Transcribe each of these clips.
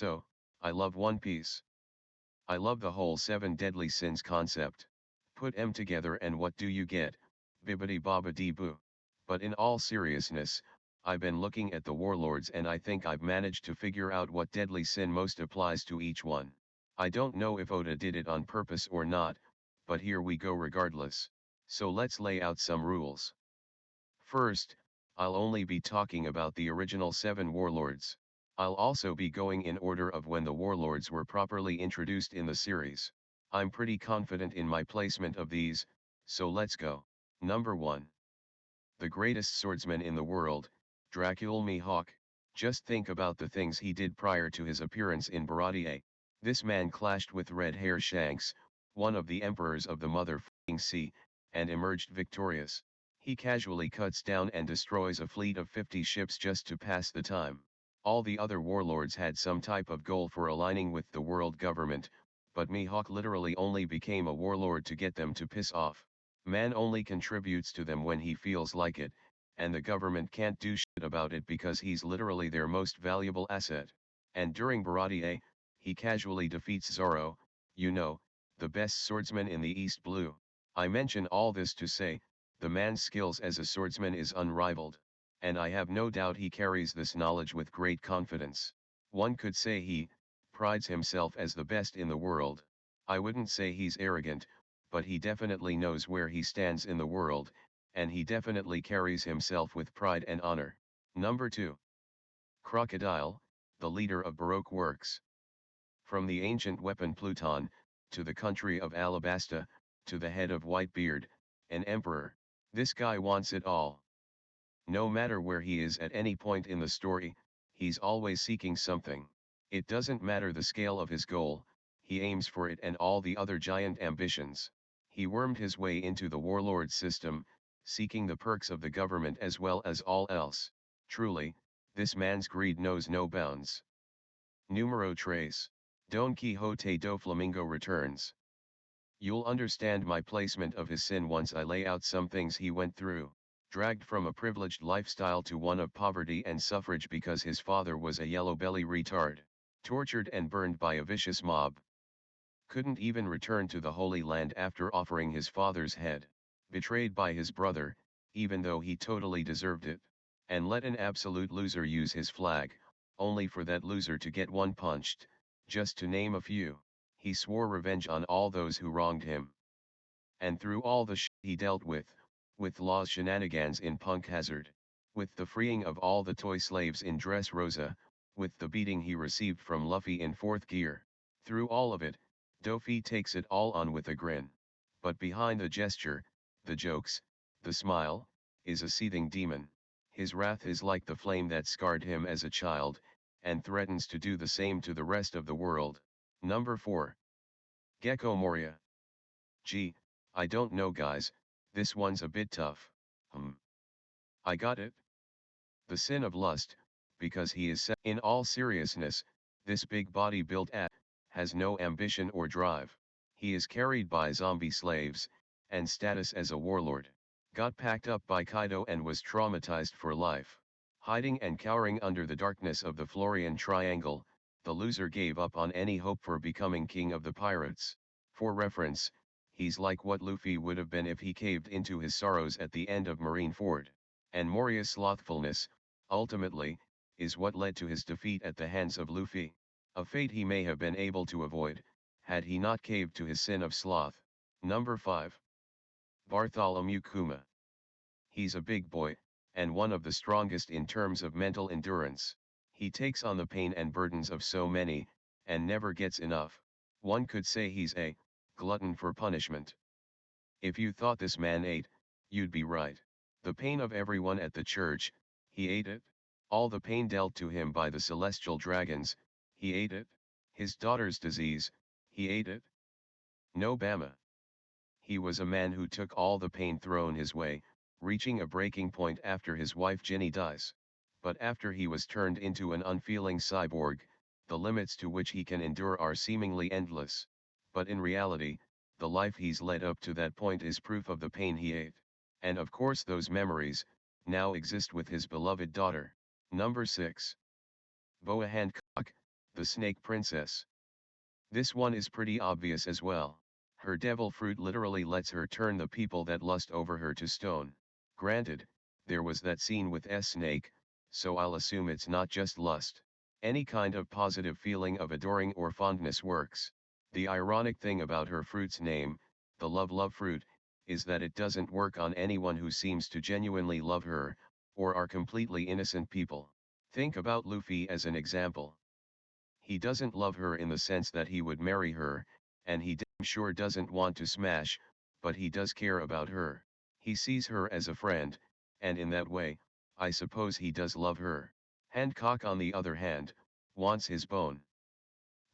So, I love One Piece. I love the whole seven deadly sins concept. Put them together and what do you get? Bibbidi bobbidi boo. But in all seriousness, I've been looking at the Warlords and I think I've managed to figure out what deadly sin most applies to each one. I don't know if Oda did it on purpose or not, but here we go regardless. So let's lay out some rules. First, I'll only be talking about the original 7 warlords. I'll also be going in order of when the warlords were properly introduced in the series. I'm pretty confident in my placement of these, so let's go. Number 1. The greatest swordsman in the world, Dracul Mihawk. Just think about the things he did prior to his appearance in Baratie. This man clashed with Red Hair Shanks, one of the emperors of the mother-f***ing sea, and emerged victorious. He casually cuts down and destroys a fleet of 50 ships just to pass the time. All the other warlords had some type of goal for aligning with the world government, but Mihawk literally only became a warlord to get them to piss off. Man only contributes to them when he feels like it, and the government can't do shit about it because he's literally their most valuable asset. And during Baratie, he casually defeats Zoro, you know, the best swordsman in the East Blue. I mention all this to say, the man's skills as a swordsman is unrivaled, and I have no doubt he carries this knowledge with great confidence. One could say he prides himself as the best in the world. I wouldn't say he's arrogant, but he definitely knows where he stands in the world, and he definitely carries himself with pride and honor. Number 2. Crocodile, the leader of Baroque works. From the ancient weapon Pluton, to the country of Alabasta, to the head of Whitebeard, an emperor. This guy wants it all. No matter where he is at any point in the story, he's always seeking something. It doesn't matter the scale of his goal, he aims for it and all the other giant ambitions. He wormed his way into the warlord system, seeking the perks of the government as well as all else. Truly, this man's greed knows no bounds. Numero tres. Don Quixote do Flamingo returns. You'll understand my placement of his sin once I lay out some things he went through. Dragged from a privileged lifestyle to one of poverty and suffrage because his father was a yellow belly retard. Tortured and burned by a vicious mob. Couldn't even return to the Holy Land after offering his father's head. Betrayed by his brother, even though he totally deserved it. And let an absolute loser use his flag, only for that loser to get one punched, just to name a few. He swore revenge on all those who wronged him. And through all the shit he dealt with Law's shenanigans in Punk Hazard, with the freeing of all the toy slaves in Dressrosa, with the beating he received from Luffy in Fourth Gear, through all of it, Doffy takes it all on with a grin. But behind the gesture, the jokes, the smile, is a seething demon. His wrath is like the flame that scarred him as a child, and threatens to do the same to the rest of the world. Number 4. Gecko Moria. Gee, I don't know guys, this one's a bit tough. I got it. The sin of lust, because he is in all seriousness, this big body built ass has no ambition or drive. He is carried by zombie slaves, and status as a warlord. Got packed up by Kaido and was traumatized for life. Hiding and cowering under the darkness of the Florian Triangle, the loser gave up on any hope for becoming king of the pirates. For reference, he's like what Luffy would have been if he caved into his sorrows at the end of Marineford. And Moria's slothfulness, ultimately, is what led to his defeat at the hands of Luffy. A fate he may have been able to avoid, had he not caved to his sin of sloth. Number 5. Bartholomew Kuma. He's a big boy, and one of the strongest in terms of mental endurance. He takes on the pain and burdens of so many, and never gets enough. One could say he's a glutton for punishment. If you thought this man ate, you'd be right. The pain of everyone at the church, he ate it. All the pain dealt to him by the celestial dragons, he ate it. His daughter's disease, he ate it. No Bama. He was a man who took all the pain thrown his way, reaching a breaking point after his wife Jenny dies. But after he was turned into an unfeeling cyborg, the limits to which he can endure are seemingly endless. But in reality, the life he's led up to that point is proof of the pain he ate. And of course those memories, now exist with his beloved daughter. Number 6. Boa Hancock, the snake princess. This one is pretty obvious as well. Her devil fruit literally lets her turn the people that lust over her to stone. Granted, there was that scene with snake, so I'll assume it's not just lust. Any kind of positive feeling of adoring or fondness works. The ironic thing about her fruit's name, the love fruit, is that it doesn't work on anyone who seems to genuinely love her, or are completely innocent people. Think about Luffy as an example. He doesn't love her in the sense that he would marry her, and he damn sure doesn't want to smash, but he does care about her. He sees her as a friend, and in that way, I suppose he does love her. Hancock on the other hand, wants his bone.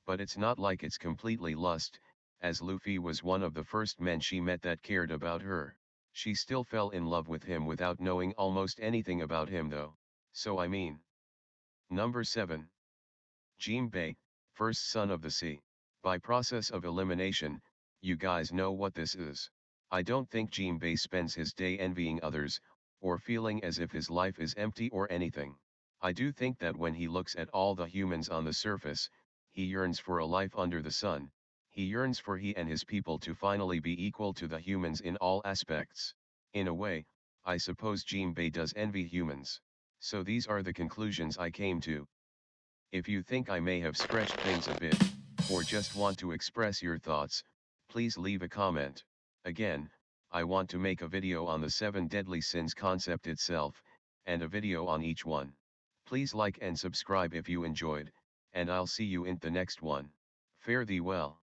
But it's not like it's completely lust, as Luffy was one of the first men she met that cared about her. She still fell in love with him without knowing almost anything about him though. So I mean. Number 7. Jinbei, first son of the sea. By process of elimination, you guys know what this is. I don't think Jinbei spends his day envying others, or feeling as if his life is empty or anything. I do think that when he looks at all the humans on the surface, he yearns for a life under the sun. He yearns for he and his people to finally be equal to the humans in all aspects. In a way, I suppose Jinbei does envy humans. So these are the conclusions I came to. If you think I may have stretched things a bit, or just want to express your thoughts, please leave a comment. Again, I want to make a video on the 7 deadly sins concept itself, and a video on each one. Please like and subscribe if you enjoyed, and I'll see you in the next one. Fare thee well.